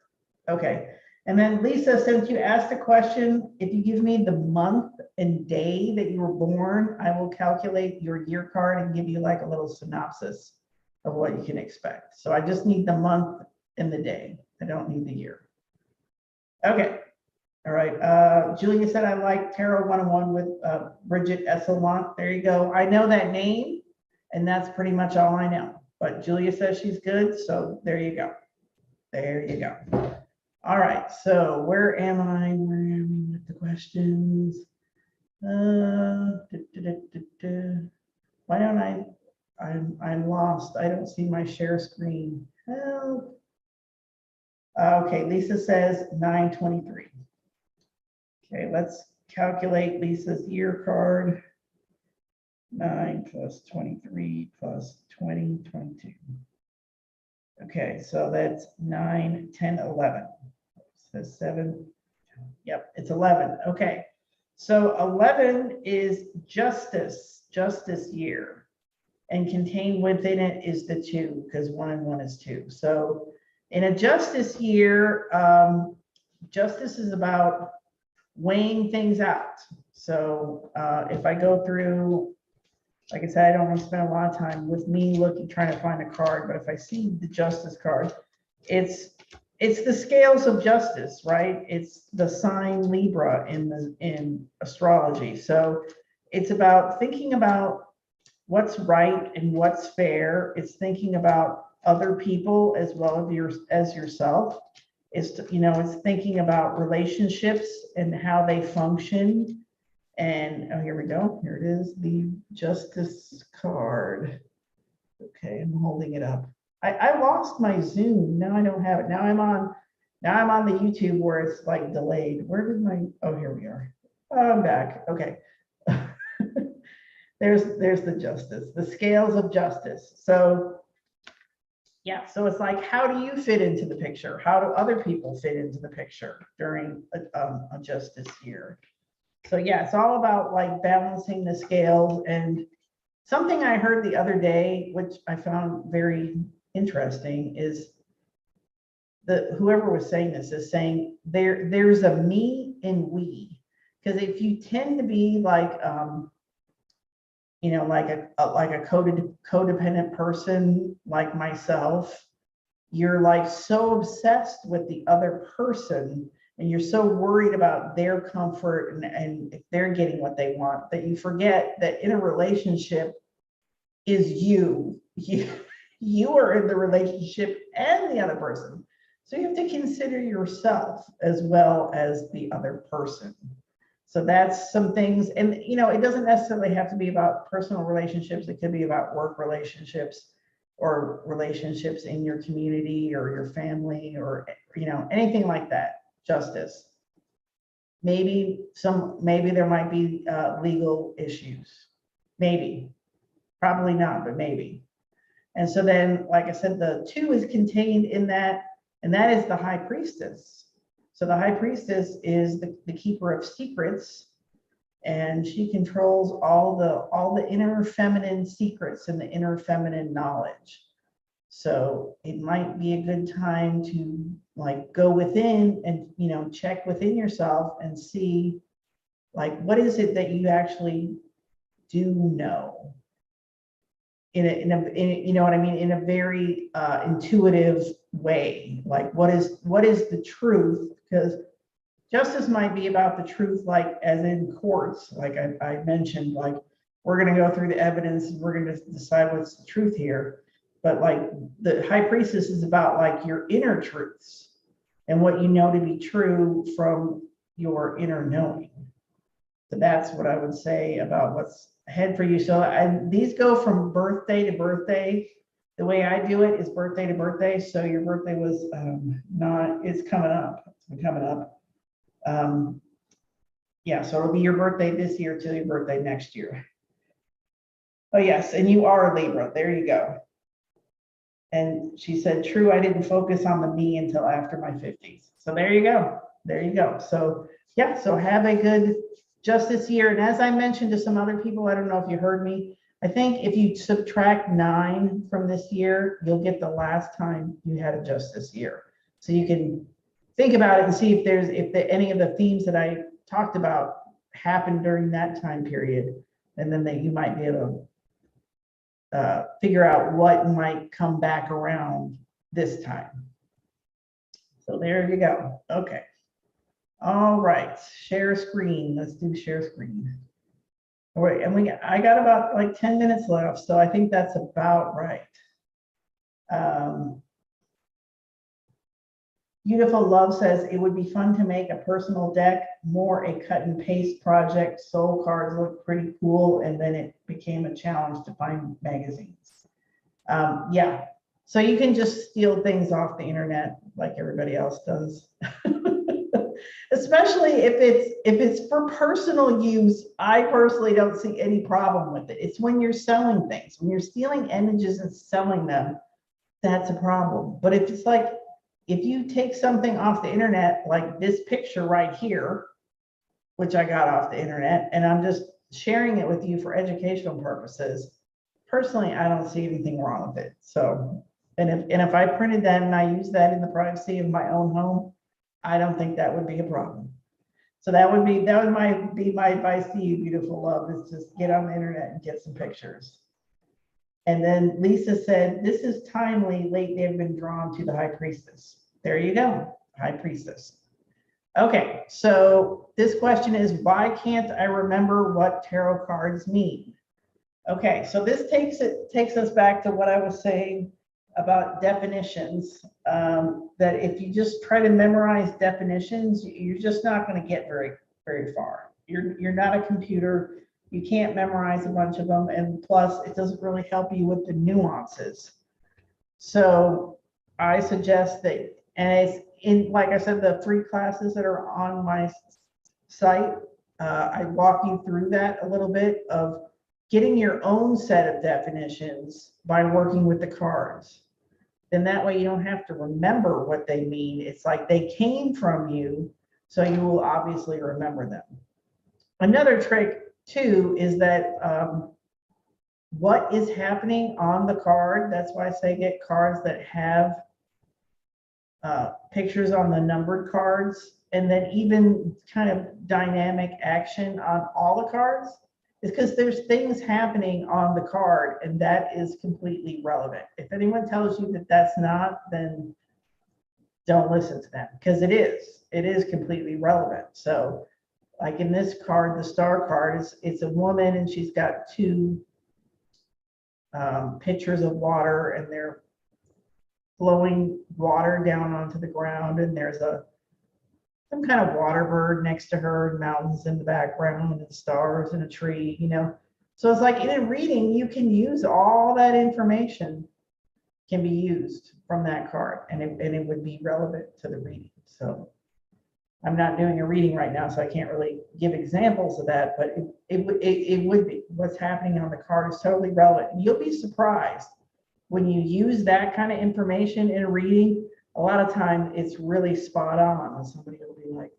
Okay, and then Lisa, since you asked a question, if you give me the month and day that you were born, I will calculate your year card and give you like a little synopsis of what you can expect. So I just need the month and the day. I don't need the year. Okay. All right, Julia said, I like Tarot 101 with Bridget Esselmont. There you go. I know that name, and that's pretty much all I know. But Julia says she's good, so there you go. There you go. All right, so where am I? Where am I with the questions? Why don't I'm lost. I don't see my share screen. Help. Okay, Lisa says 923. Okay, let's calculate Lisa's year card. 9 plus 23 plus 20, 22. Okay, so that's 9, 10, 11. So 7. Yep, it's 11. Okay, so 11 is justice year, and contained within it is the 2, because 1 and 1 is 2. So in a justice year, justice is about weighing things out. So if I go through, like I said, I don't want to spend a lot of time with me looking, trying to find a card, but if I see the justice card, it's the scales of justice, right? It's the sign Libra in astrology. So it's about thinking about what's right and what's fair. It's thinking about other people as well as yourself. It's, it's thinking about relationships and how they function. And oh, here we go. Here it is, the justice card. Okay, I'm holding it up. I lost my Zoom. Now I don't have it. Now I'm on the YouTube where it's like delayed. Where did my, oh, here we are. Oh, I'm back. Okay. There's the justice, the scales of justice. So yeah, so it's like, how do you fit into the picture? How do other people fit into the picture during a justice year? So yeah, it's all about like balancing the scales. And something I heard the other day, which I found very interesting, is whoever was saying this is saying there's a me and we. Because if you tend to be like like a codependent person like myself, you're like so obsessed with the other person, and you're so worried about their comfort and if they're getting what they want, that you forget that in a relationship is you are in the relationship and the other person. So you have to consider yourself as well as the other person. So that's some things, and it doesn't necessarily have to be about personal relationships. It could be about work relationships or relationships in your community or your family or anything like that. Justice. Maybe there might be legal issues. Maybe, probably not, but maybe. And so then, like I said, the 2 is contained in that, and that is the high priestess. So the high priestess is the keeper of secrets, and she controls all the inner feminine secrets and the inner feminine knowledge. So it might be a good time to like go within and check within yourself and see like what is it that you actually do know in a very intuitive way. Like what is the truth? Because justice might be about the truth, like as in courts, like I mentioned, like we're going to go through the evidence and we're going to decide what's the truth here. But like the high priestess is about like your inner truths and what you know to be true from your inner knowing. So that's what I would say about what's ahead for you. So these go from birthday to birthday. The way I do it is birthday to birthday. So your birthday was it's coming up. It's been coming up. Yeah, so it'll be your birthday this year till your birthday next year. Oh yes, and you are a Libra. There you go. And she said, true, I didn't focus on the me until after my 50s. So there you go. There you go. So yeah, so have a good justice year. And as I mentioned to some other people, I don't know if you heard me, I think if you subtract 9 from this year, you'll get the last time you had a justice year. So you can think about it and see if any of the themes that I talked about happened during that time period, and then that you might be able to figure out what might come back around this time. So there you go. Okay. All right. Share screen. Let's do share screen. All right. And I got about like 10 minutes left. So I think that's about right. Beautiful Love says it would be fun to make a personal deck, more a cut and paste project. Soul cards look pretty cool, and then it became a challenge to find magazines. Yeah, so you can just steal things off the internet like everybody else does. Especially if it's for personal use. I personally don't see any problem with it. It's when you're selling things, when you're stealing images and selling them, that's a problem. But if it's like, if you take something off the internet, like this picture right here, which I got off the internet, and I'm just sharing it with you for educational purposes, personally, I don't see anything wrong with it. So, and if I printed that and I use that in the privacy of my own home, I don't think that would be a problem. So that would be my advice to you, Beautiful Love, is just get on the internet and get some pictures. And then Lisa said, this is timely. Lately, they've been drawn to the High Priestess. There you go, High Priestess. Okay, so this question is, why can't I remember what tarot cards mean? Okay, so this takes us back to what I was saying about definitions, that if you just try to memorize definitions, you're just not going to get very far. You're not a computer. You can't memorize a bunch of them, and plus it doesn't really help you with the nuances. So I suggest that, and it's in, like I said, the free classes that are on my site, I walk you through that a little bit of getting your own set of definitions by working with the cards. Then that way you don't have to remember what they mean. It's like they came from you, so you will obviously remember them. Another trick too is that what is happening on the card. That's why I say get cards that have pictures on the numbered cards, and then even kind of dynamic action on all the cards, is because there's things happening on the card, and that is completely relevant. If anyone tells you that that's not, then don't listen to them, because it is completely relevant. So like in this card, the star card, it's a woman, and she's got two pitchers of water, and they're flowing water down onto the ground, and there's some kind of water bird next to her, and mountains in the background, and stars and a tree, you know. So it's like in a reading, you can use all that information, can be used from that card, and it would be relevant to the reading. So I'm not doing a reading right now, so I can't really give examples of that, but it would be. What's happening on the card is totally relevant. And you'll be surprised when you use that kind of information in a reading. A lot of time it's really spot on, and somebody will be like,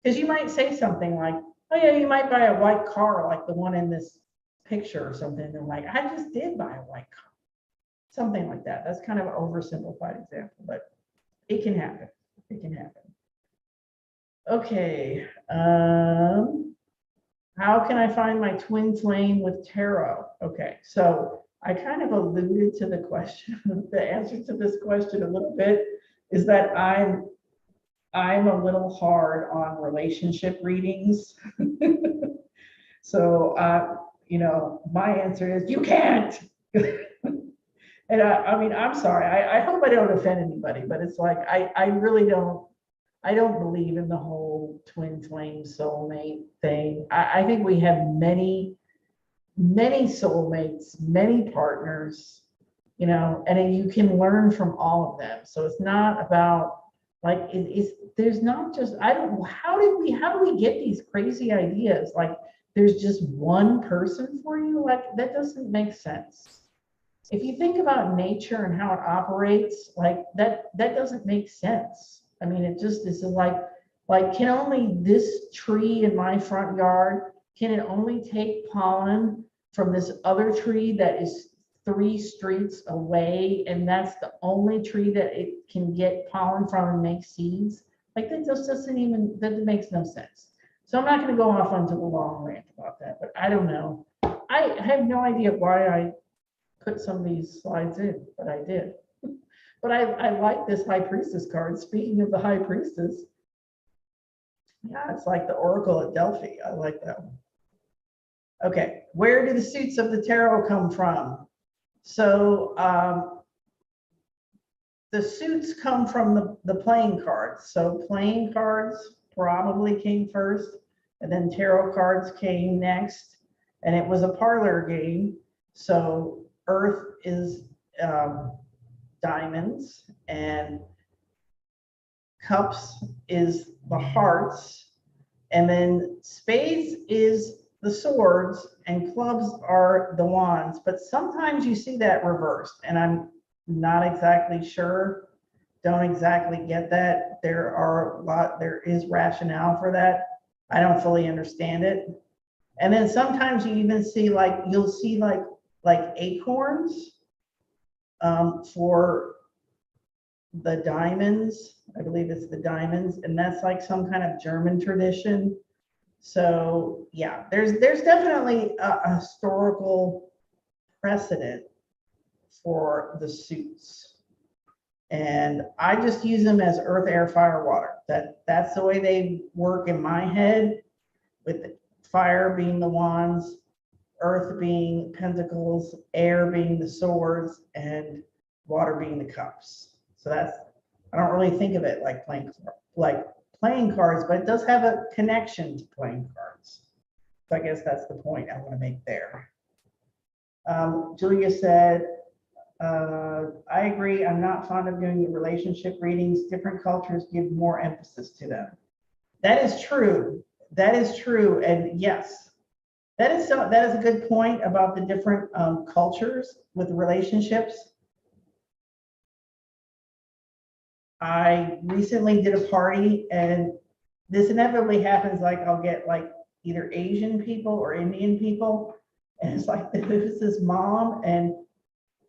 because you might say something like, oh yeah, you might buy a white car like the one in this picture or something. And they're like, I just did buy a white car. Something like that. That's kind of an oversimplified example, but it can happen. It can happen. Okay. How can I find my twin flame with tarot? Okay, so I kind of alluded to the question, the answer to this question a little bit, is that I'm a little hard on relationship readings. So, you know, my answer is you can't. And I mean, I'm sorry. I hope I don't offend anybody, but it's like, I really don't, I don't believe in the whole twin flame soulmate thing. I think we have many soulmates, many partners, you know, and you can learn from all of them. So it's not about like, there's not just, I don't, how do we get these crazy ideas? Like there's just one person for you? Like that doesn't make sense. If you think about nature and how it operates, like that doesn't make sense. I mean, it just is like can only this tree in my front yard, can it only take pollen from this other tree that is 3 streets away, and that's the only tree that it can get pollen from and make seeds? Like that just doesn't even, that makes no sense. So I'm not going to go off onto the long rant about that, but I don't know. I have no idea why I put some of these slides in, but I did. But I like this High Priestess card. Speaking of the High Priestess, yeah, it's like the Oracle at Delphi. I like that one. Okay, where do the suits of the tarot come from? So the suits come from the playing cards. So playing cards probably came first, and then tarot cards came next. And it was a parlor game. So earth is diamonds, and cups is the hearts, and then spades is the swords, and clubs are the wands. But sometimes you see that reversed, and I'm not exactly sure, don't exactly get that. There is rationale for that. I don't fully understand it. And then sometimes you even see you'll see like acorns for the diamonds. I believe it's the diamonds, and that's like some kind of German tradition. So yeah, there's definitely a historical precedent for the suits. And I just use them as earth, air, fire, water. That's the way they work in my head, with fire being the wands, earth being pentacles, air being the swords, and water being the cups. So I don't really think of it like playing cards, but it does have a connection to playing cards. So I guess that's the point I want to make there. Julia said, I agree. I'm not fond of doing the relationship readings. Different cultures give more emphasis to them. That is true. That is true. And yes, that is a good point about the different cultures with relationships. I recently did a party, and this inevitably happens. Like I'll get like either Asian people or Indian people, and it's like this is mom, and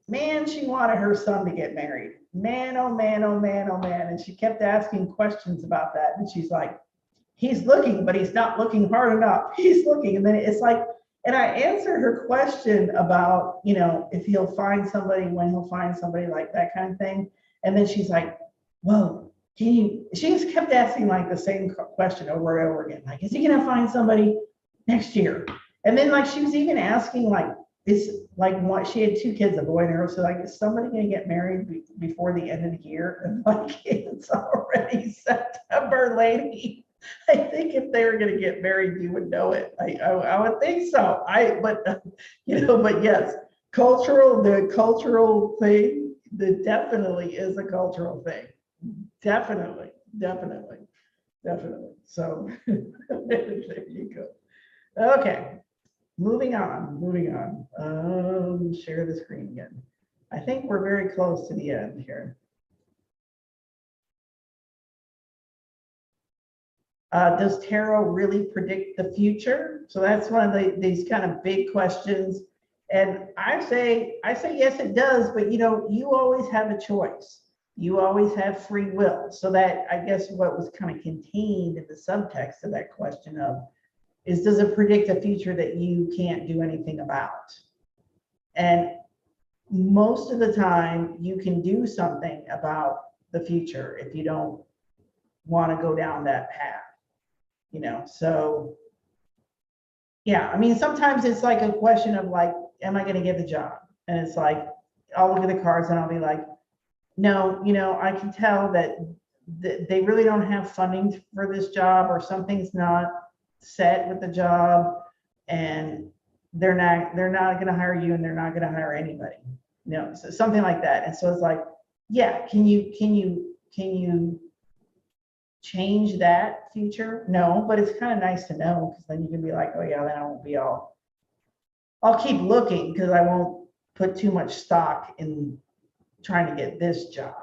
man, she wanted her son to get married. Man, oh man, oh man, oh man. And she kept asking questions about that. And she's like, he's looking, but he's not looking hard enough. He's looking. And then it's like, and I answered her question about, if he'll find somebody, when he'll find somebody, like that kind of thing. And then she's like, well, she just kept asking like the same question over and over again. Like, is he going to find somebody next year? And then like, she was even asking like, she had 2 kids, a boy and a girl. So like, is somebody going to get married before the end of the year? And like, it's already September, lady. I think if they were going to get married, you would know it. I would think so. But yes, the cultural thing, that definitely is a cultural thing. Definitely. So there you go. Okay. Moving on. Share the screen again. I think we're very close to the end here. Does tarot really predict the future? So that's one of these kind of big questions. And I say yes, it does. But you always have a choice. You always have free will. So that, I guess, what was kind of contained in the subtext of that question is, does it predict a future that you can't do anything about? And most of the time you can do something about the future if you don't want to go down that path, so yeah, I mean, sometimes it's like a question of like, am I going to get the job? And it's like, I'll look at the cards and I'll be like, no, I can tell that they really don't have funding for this job, or something's not set with the job, and they're not going to hire you, and they're not going to hire anybody, so something like that. And so it's like, yeah, can you change that future? No, but it's kind of nice to know, because then you can be like, oh yeah, then I'll keep looking, because I won't put too much stock in trying to get this job.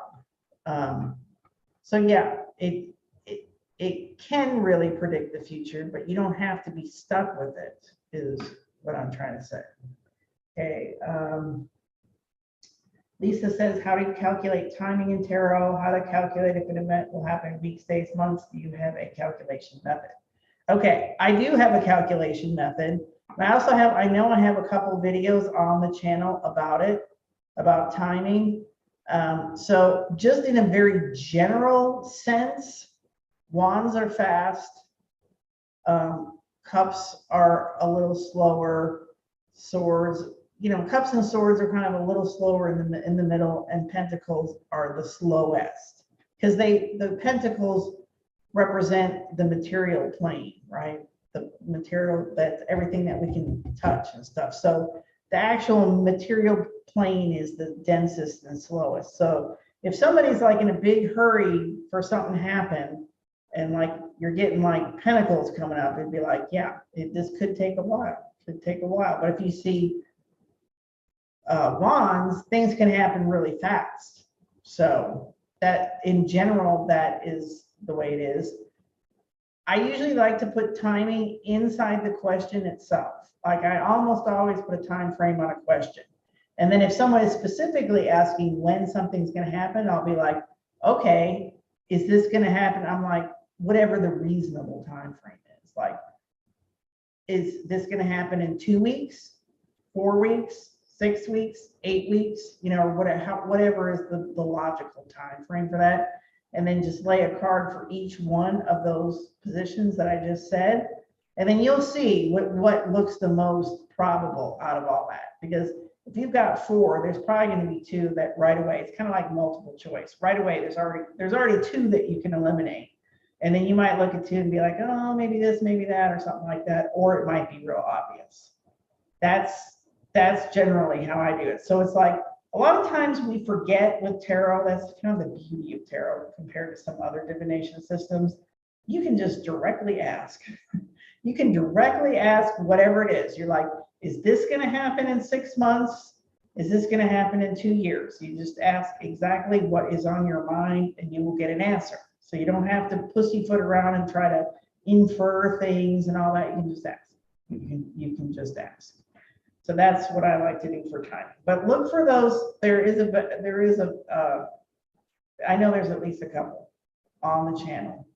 So yeah, it can really predict the future, but you don't have to be stuck with it, is what I'm trying to say. Okay. Lisa says, how do you calculate timing in tarot? How to calculate if an event will happen in weeks, days, months? Do you have a calculation method? Okay, I do have a calculation method. I know I have a couple videos on the channel about timing. So just in a very general sense, wands are fast, cups are a little slower, swords you know, cups and swords are kind of a little slower in the middle, and pentacles are the slowest because the pentacles represent the material plane, right? The material, that's everything that we can touch and stuff. So the actual material plane is the densest and slowest. So if somebody's like in a big hurry for something to happen, and like you're getting like pentacles coming up, it'd be like, yeah, this could take a while. Could take a while. But if you see wands, things can happen really fast. So that in general, that is the way it is. I usually like to put timing inside the question itself. Like I almost always put a time frame on a question. And then if someone is specifically asking when something's going to happen, I'll be like, okay, is this going to happen? I'm like, whatever the reasonable time frame is. Like, is this going to happen in 2 weeks, 4 weeks, 6 weeks, 8 weeks, you know, whatever is the logical time frame for that. And then just lay a card for each one of those positions that I just said. And then you'll see what looks the most probable out of all that. Because if you've got 4, there's probably going to be 2 that right away, it's kind of like multiple choice. Right away, there's already 2 that you can eliminate. And then you might look at 2 and be like, oh, maybe this, maybe that, or something like that. Or it might be real obvious. That's generally how I do it. So it's like, a lot of times we forget with tarot, that's kind of the beauty of tarot compared to some other divination systems. You can just directly ask. You can directly ask whatever it is. You're like, is this going to happen in 6 months? Is this going to happen in 2 years? You just ask exactly what is on your mind and you will get an answer. So you don't have to pussyfoot around and try to infer things and all that. You can just ask. You can just ask. So that's what I like to do for timing. But look for those. I know there's at least a couple on the channel.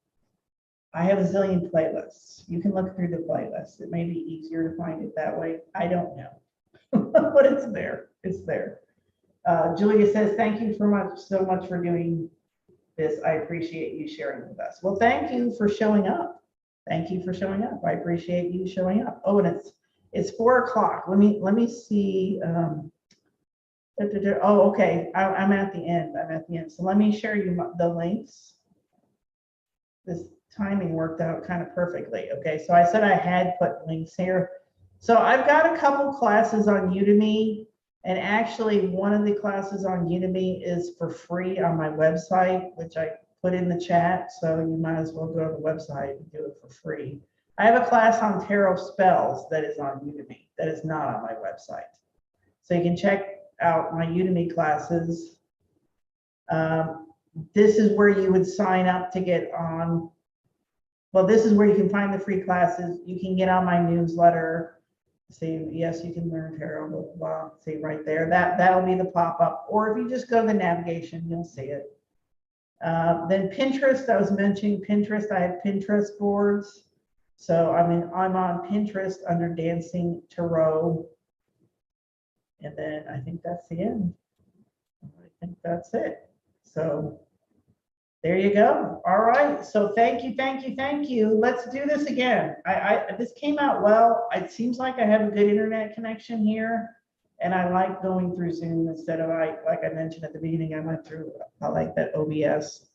I have a zillion playlists. You can look through the playlists. It may be easier to find it that way. I don't know, but it's there. It's there. Julia says, thank you so much for doing this. I appreciate you sharing with us. Well, thank you for showing up. Thank you for showing up. I appreciate you showing up. Oh, and it's 4 o'clock. Let me see. Oh, okay. I'm at the end. So let me share you the links. This timing worked out kind of perfectly. Okay, so I said I had put links here. So I've got a couple classes on Udemy, and actually one of the classes on Udemy is for free on my website, which I put in the chat. So you might as well go to the website and do it for free. I have a class on tarot spells that is on Udemy, that is not on my website. So you can check out my Udemy classes. This is where you would sign up to get on. Well, this is where you can find the free classes. You can get on my newsletter. See, yes, you can learn tarot, blah, blah, blah. See right there, that'll be the pop-up. Or if you just go to the navigation, you'll see it. Then Pinterest, I was mentioning Pinterest. I have Pinterest boards. So I'm on Pinterest under Dancing Tarot. And then I think that's the end. I think that's it. So there you go. All right. So thank you. Let's do this again. This came out well. It seems like I have a good internet connection here. And I like going through Zoom instead of like I mentioned at the beginning, I like that OBS.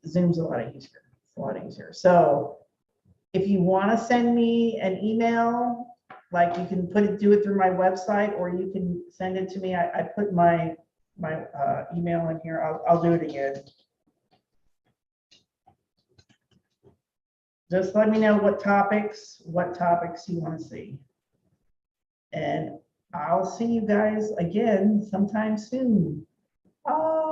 Zoom's a lot easier. It's a lot easier. So if you want to send me an email, like you can do it through my website, or you can send it to me. I put my email in here. I'll do it again. Just let me know what topics you want to see. And I'll see you guys again sometime soon. Bye.